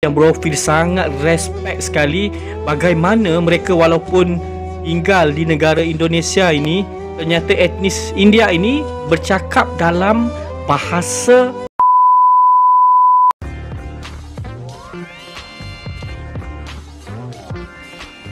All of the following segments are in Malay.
yang Brofil sangat respect sekali bagaimana mereka walaupun tinggal di negara Indonesia ini, ternyata etnis India ini bercakap dalam bahasa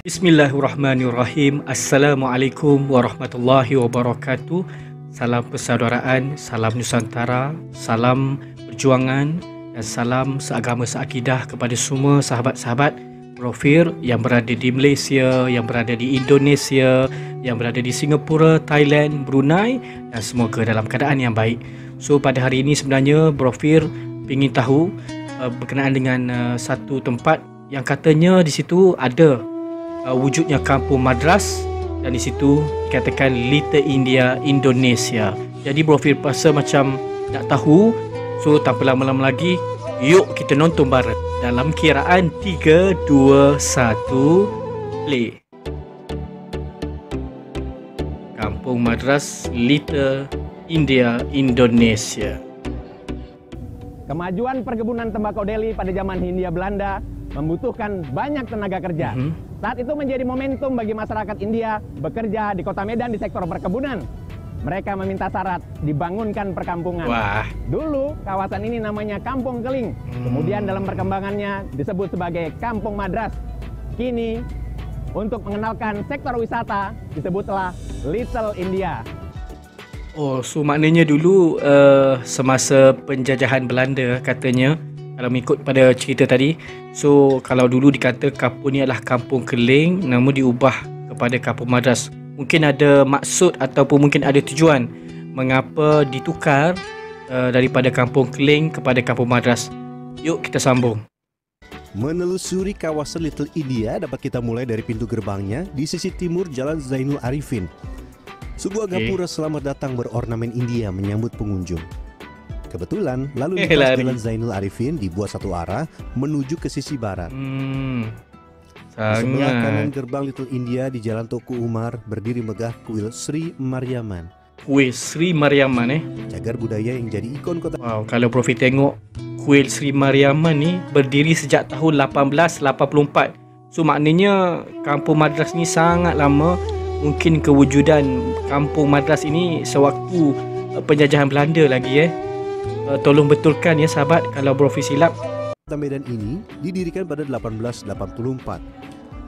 Bismillahirrahmanirrahim. Assalamualaikum warahmatullahi wabarakatuh. Salam persaudaraan, salam Nusantara, salam perjuangan dan salam seagama seakidah kepada semua sahabat-sahabat Brofir yang berada di Malaysia, yang berada di Indonesia, yang berada di Singapura, Thailand, Brunei dan semoga dalam keadaan yang baik. So pada hari ini sebenarnya Brofir ingin tahu berkenaan dengan satu tempat yang katanya di situ ada wujudnya kampung madras dan di situ dikatakan Little India Indonesia. Jadi Brofir rasa macam nak tahu. So tanpa lama-lama lagi, yuk kita nonton bareng dalam kiraan 3, 2, 1, play. Kampung Madras Little India Indonesia. Kemajuan perkebunan tembakau Delhi pada zaman Hindia Belanda membutuhkan banyak tenaga kerja. Saat itu menjadi momentum bagi masyarakat India bekerja di kota Medan di sektor perkebunan. Mereka meminta syarat dibangunkan perkampungan. Wah. Dulu kawasan ini namanya Kampung Keling. Kemudian dalam perkembangannya disebut sebagai Kampung Madras. Kini untuk mengenalkan sektor wisata disebutlah Little India. Oh, so maknanya dulu semasa penjajahan Belanda katanya, kalau mengikut pada cerita tadi, so kalau dulu dikata kampung ni adalah Kampung Keling, namun diubah kepada Kampung Madras. Mungkin ada maksud ataupun mungkin ada tujuan mengapa ditukar daripada Kampung Keling kepada Kampung Madras. Yuk kita sambung. Menelusuri kawasan Little India dapat kita mulai dari pintu gerbangnya di sisi timur Jalan Zainul Arifin. Sebuah gapura selamat datang berornamen India menyambut pengunjung. Kebetulan lalu lintas Jalan Zainul Arifin dibuat satu arah menuju ke sisi barat. Di sebelah kanan gerbang Little India di Jalan Toko Umar berdiri megah kuil Sri Mariamman. Kuil Sri Mariamman cagar budaya yang jadi ikon kota. Wow, kalau Prof tengok kuil Sri Mariamman ni berdiri sejak tahun 1884. So maknanya Kampung Madras ni sangat lama. Mungkin kewujudan Kampung Madras ini sewaktu penjajahan Belanda lagi tolong betulkan ya sahabat kalau Prof silap. Kota Medan ini didirikan pada 1884.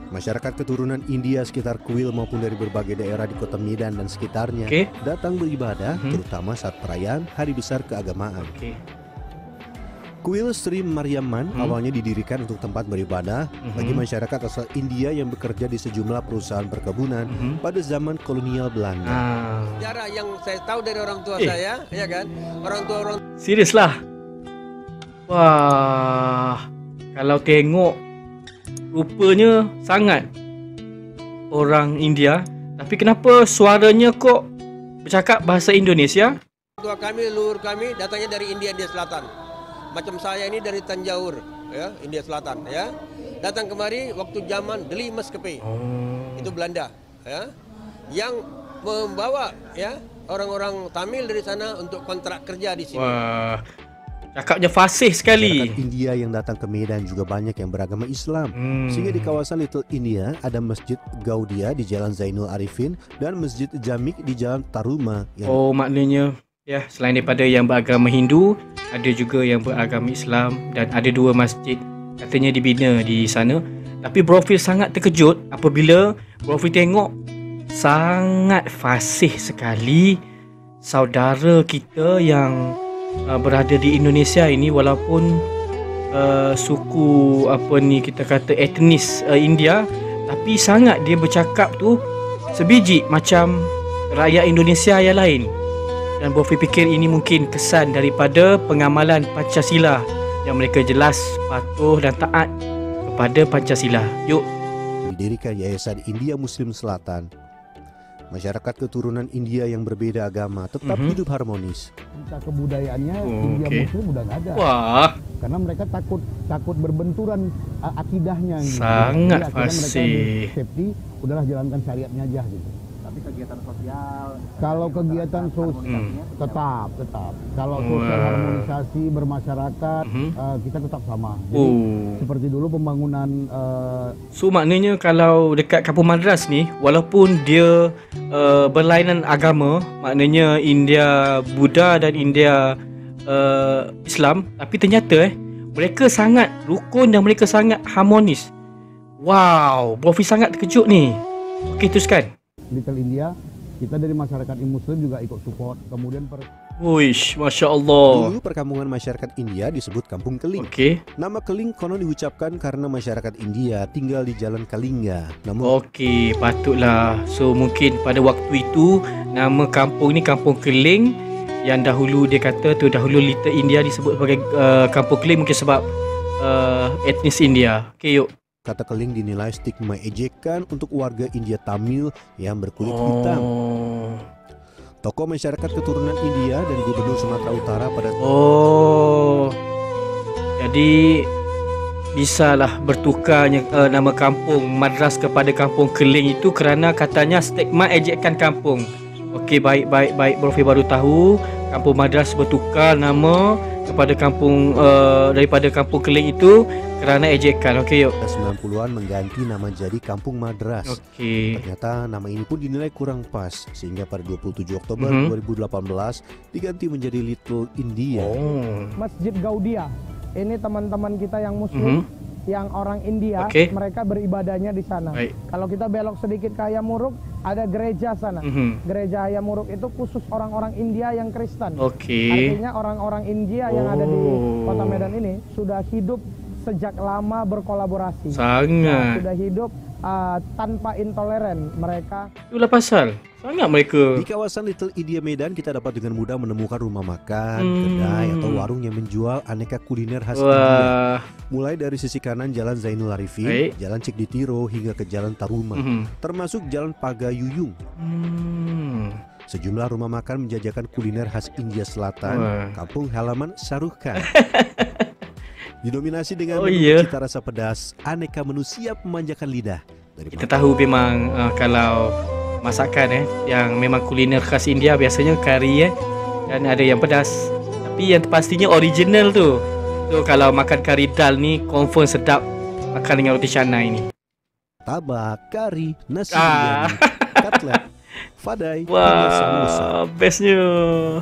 Masyarakat keturunan India sekitar kuil maupun dari berbagai daerah di kota Medan dan sekitarnya datang beribadah, terutama saat perayaan hari besar keagamaan. Kuil Sri Mariamman awalnya didirikan untuk tempat beribadah bagi masyarakat asal India yang bekerja di sejumlah perusahaan perkebunan pada zaman kolonial Belanda. Sejarah yang saya tahu dari orang tua saya, ya kan? Orang serius lah. Wah, kalau tengok rupanya sangat orang India, tapi kenapa suaranya kok bercakap bahasa Indonesia? tua kami, leluhur kami datangnya dari India Selatan. Macam saya ini dari Tanjauр, ya, India Selatan, ya. Datang kemari waktu zaman Deli Maskapai. Itu Belanda, ya. Yang membawa ya orang-orang Tamil dari sana untuk kontrak kerja di sini. Wah, cakapnya fasih sekali. Masyarakat India yang datang ke Medan juga banyak yang beragama Islam. Sehingga di kawasan Little India ada Masjid Gaudia di Jalan Zainul Arifin dan Masjid Jamik di Jalan Taruma. Oh, maknanya ya selain daripada yang beragama Hindu, ada juga yang beragama Islam dan ada 2 masjid katanya dibina di sana. Tapi Brofil sangat terkejut apabila Brofil tengok sangat fasih sekali saudara kita yang berada di Indonesia ini, walaupun suku apa ni kita kata etnis India, tapi sangat dia bercakap tu sebiji macam rakyat Indonesia yang lain. Dan Brofil fikir ini mungkin kesan daripada pengamalan Pancasila yang mereka jelas patuh dan taat kepada Pancasila. Yuk. Didirikan Yayasan India Muslim Selatan. Masyarakat keturunan India yang berbeda agama tetap hidup harmonis. Entah kebudayaannya India Muslim udah nggak ada. Wah. Karena mereka takut berbenturan akidahnya. Sangat fasih. fasih. Safety udahlah jalankan syariatnya aja gitu. Tapi seperti kegiatan sosial. Kalau kegiatan sosial tetap. Kalau sosial harmonisasi bermasyarakat kita tetap sama. Jadi, seperti dulu pembangunan. So maknanya kalau dekat Kampung Madras ni, walaupun dia berlainan agama, maknanya India Buddha dan India Islam, tapi ternyata mereka sangat rukun dan mereka sangat harmonis. Wow, Prof sangat terkejut ni. Okey, teruskan. Little India, kita dari masyarakat Muslim juga ikut support. Kemudian Wish, Masya Allah. Dulu perkampungan masyarakat India disebut Kampung Keling. Okey. Nama Keling konon diucapkan karena masyarakat India tinggal di Jalan Kalingga. Namun Okey, patutlah. So mungkin pada waktu itu nama kampung ni Kampung Keling, yang dahulu dia kata tu dahulu Little India disebut sebagai Kampung Keling mungkin sebab etnis India. Okey, yuk. kata Keling dinilai stigma ejekan untuk warga India Tamil yang berkulit hitam. Tokoh masyarakat keturunan India dan Gubernur Sumatera Utara pada jadi bisalah bertukarnya nama kampung Madras kepada Kampung Keling itu kerana katanya stigma ejekan kampung. Okey, baik Prof baru tahu Kampung Madras bertukar nama kepada kampung daripada Kampung Keling itu kerana ejekan. Okey, yuk. 90-an mengganti nama jadi Kampung Madras. Okey. Ternyata nama ini pun dinilai kurang pas sehingga pada 27 Oktober 2018 diganti menjadi Little India. Masjid Gaudia. Ini teman-teman kita yang Muslim, yang orang India, mereka beribadahnya di sana. Kalau kita belok sedikit ke Hayamuruk, ada gereja sana. Gereja Hayamuruk itu khusus orang-orang India yang Kristen. Artinya orang-orang India yang ada di Kota Medan ini sudah hidup sejak lama berkolaborasi. Sangat. Sudah hidup tanpa intoleran mereka. Itulah pasal. Sangat mereka. Di kawasan Little India Medan kita dapat dengan mudah menemukan rumah makan, kedai atau warung yang menjual aneka kuliner khas India. Mulai dari sisi kanan Jalan Zainul Arifin, Jalan Cikditiro hingga ke Jalan Taruma, termasuk Jalan Pagayuyung. Sejumlah rumah makan menjajakan kuliner khas India Selatan, kampung halaman Shahrukh Khan. Didominasi dengan cita rasa pedas, aneka menu siap memanjakan lidah. Kita tahu memang kalau masakan yang memang kuliner khas India biasanya kari dan ada yang pedas. Tapi yang pastinya original tu. So kalau makan kari dal ni confirm sedap makan dengan roti canai ni. Tabak, kari, nasi biryani, katlet, fadai, wah, bestnya.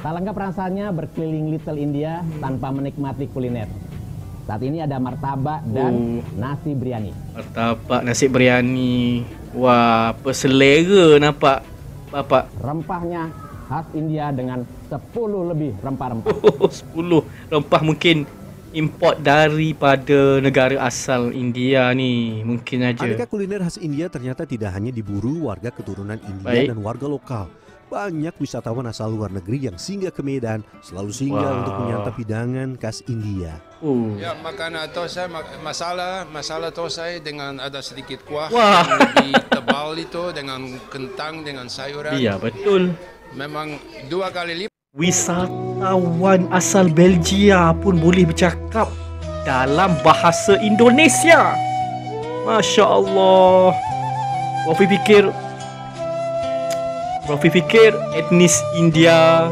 Tak lengkap rasanya berkeliling Little India tanpa menikmati kuliner. Saat ini ada martabak dan nasi biryani. Martabak, nasi biryani. Wah, apa selera nampak Bapak. Rempahnya khas India dengan 10 lebih rempah-rempah. 10 rempah mungkin import daripada negara asal India ni. Mungkin aja. Aneka kuliner khas India ternyata tidak hanya diburu warga keturunan India dan warga lokal. Banyak wisatawan asal luar negeri yang singgah ke Medan, selalu singgah untuk menyantap hidangan khas India. Ya, makanan tosai, masala tosai dengan ada sedikit kuah yang lebih tebal itu dengan kentang dengan sayuran. Iya, betul. Memang 2 kali lipat. Wisatawan asal Belgia pun boleh bercakap dalam bahasa Indonesia. Masya Allah. Profi fikir etnis India,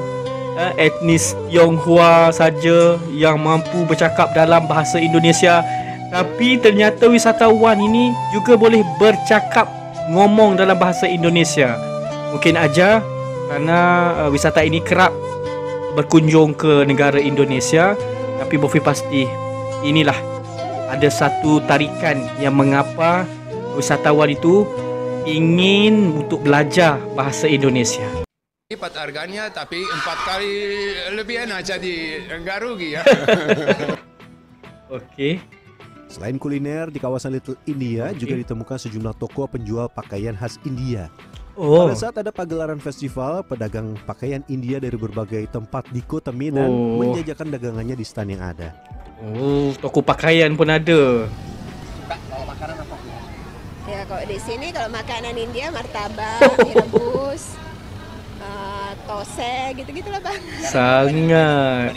etnis Tionghoa saja yang mampu bercakap dalam bahasa Indonesia. Tapi ternyata wisatawan ini juga boleh bercakap, ngomong dalam bahasa Indonesia. Mungkin aja kerana wisata ini kerap berkunjung ke negara Indonesia. Tapi Profi pasti inilah ada satu tarikan yang mengapa wisatawan itu ingin untuk belajar bahasa Indonesia. Lipat harganya tapi 4 kali lebih enak, jadi enggak rugi ya. Okey. Selain kuliner di kawasan Little India juga ditemukan sejumlah toko penjual pakaian khas India. Pada saat ada pagelaran festival, pedagang pakaian India dari berbagai tempat di Kota Medan menjajakan dagangannya di stand yang ada. Toko pakaian pun ada. Kalau makanan apa? Ya, kalau di sini kalau makanan India martabak, rebus, tose gitu-gitulah bang. Sangat.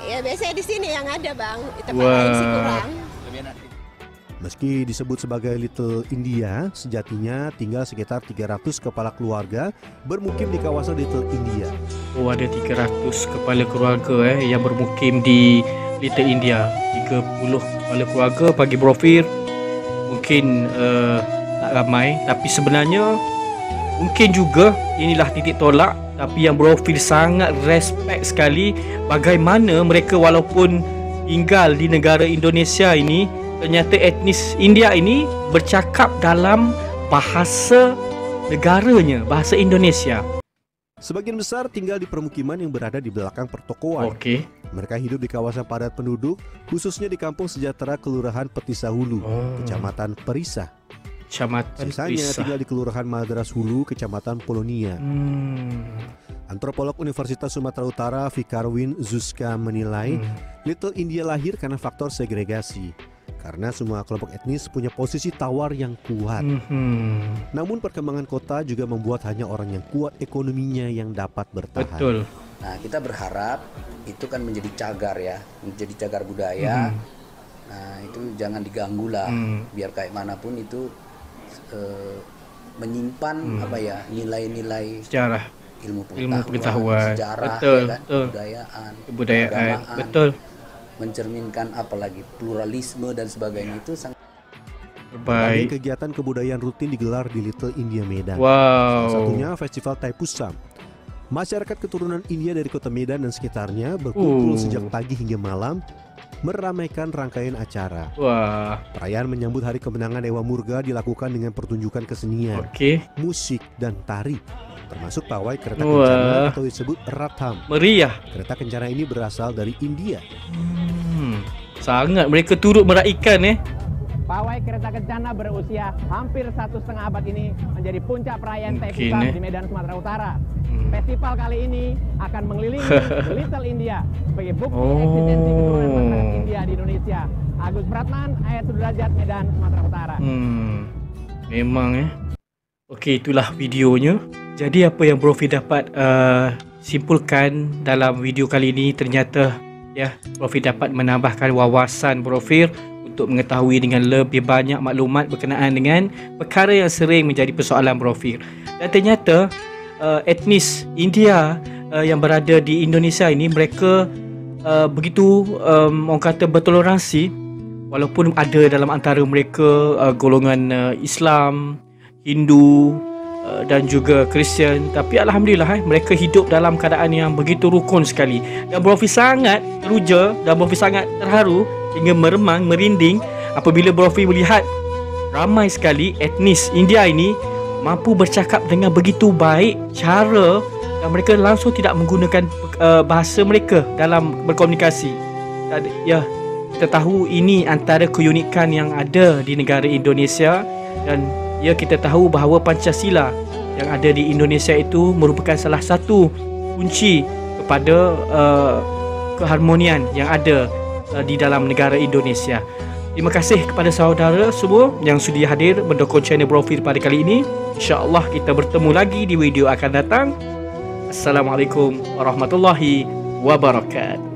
Ya biasanya di sini yang ada bang, di tempat lain sih kurang. Meski disebut sebagai Little India, sejatinya tinggal sekitar 300 kepala keluarga bermukim di kawasan Little India. Oh, ada 300 kepala keluarga yang bermukim di Little India. 30 kepala keluarga bagi Bro Fir mungkin tak ramai, tapi sebenarnya mungkin juga inilah titik tolak. Tapi yang Bro Fir sangat respect sekali bagaimana mereka walaupun tinggal di negara Indonesia ini, ternyata etnis India ini bercakap dalam bahasa negaranya, bahasa Indonesia. Sebagian besar tinggal di permukiman yang berada di belakang pertokoan. Mereka hidup di kawasan padat penduduk, khususnya di Kampung Sejahtera Kelurahan Petisa Hulu, Kecamatan Perisa. Sisanya tinggal di Kelurahan Madras Hulu, Kecamatan Polonia. Antropolog Universitas Sumatera Utara Fikarwin Zuzka menilai Little India lahir karena faktor segregasi. Karena semua kelompok etnis punya posisi tawar yang kuat. Namun perkembangan kota juga membuat hanya orang yang kuat ekonominya yang dapat bertahan. Betul. Nah, kita berharap itu kan menjadi cagar ya, menjadi cagar budaya. Nah, itu jangan diganggu lah. Biar kayak manapun itu menyimpan apa ya, nilai-nilai sejarah, ilmu pengetahuan, sejarah, betul, ya kan? kebudayaan, betul. Mencerminkan apalagi pluralisme dan sebagainya itu sangat baik. Kegiatan kebudayaan rutin digelar di Little India Medan. Salah satunya Festival Thaipusam. Masyarakat keturunan India dari kota Medan dan sekitarnya berkumpul sejak pagi hingga malam meramaikan rangkaian acara. Perayaan menyambut Hari Kemenangan Dewa Murga dilakukan dengan pertunjukan kesenian, musik dan tari, termasuk pawai kereta kencana atau disebut Ratham. Meriah. Kereta kencana ini berasal dari India. Sangat mereka turut meraihkan Pawai kereta kencana berusia hampir 1,5 abad ini menjadi puncak perayaan Thaipusam di Medan, Sumatera Utara. Festival kali ini akan mengelilingi Little India sebagai bukti eksistensi keturunan masyarakat India di Indonesia. Agus Pratman, Ayat Sudrajat, Medan, Sumatera Utara. Memang Okey, itulah videonya. Jadi apa yang Bro Fir dapat simpulkan dalam video kali ini, ternyata Bro Fir dapat menambahkan wawasan Bro Fir untuk mengetahui dengan lebih banyak maklumat berkenaan dengan perkara yang sering menjadi persoalan Bro Fir. Dan ternyata etnis India yang berada di Indonesia ini, mereka begitu orang kata bertoleransi, walaupun ada dalam antara mereka golongan Islam, Hindu dan juga Kristian, tapi alhamdulillah mereka hidup dalam keadaan yang begitu rukun sekali. Dan Bro Fir sangat teruja dan Bro Fir sangat terharu hingga meremang, merinding apabila Bro Fir melihat ramai sekali etnis India ini mampu bercakap dengan begitu baik cara, dan mereka langsung tidak menggunakan bahasa mereka dalam berkomunikasi. Ya, kita tahu ini antara keunikan yang ada di negara Indonesia, dan kita tahu bahawa Pancasila yang ada di Indonesia itu merupakan salah satu kunci kepada keharmonian yang ada di dalam negara Indonesia. Terima kasih kepada saudara semua yang sudi hadir mendukung channel Bro Fir pada kali ini. InsyaAllah kita bertemu lagi di video akan datang. Assalamualaikum warahmatullahi wabarakatuh.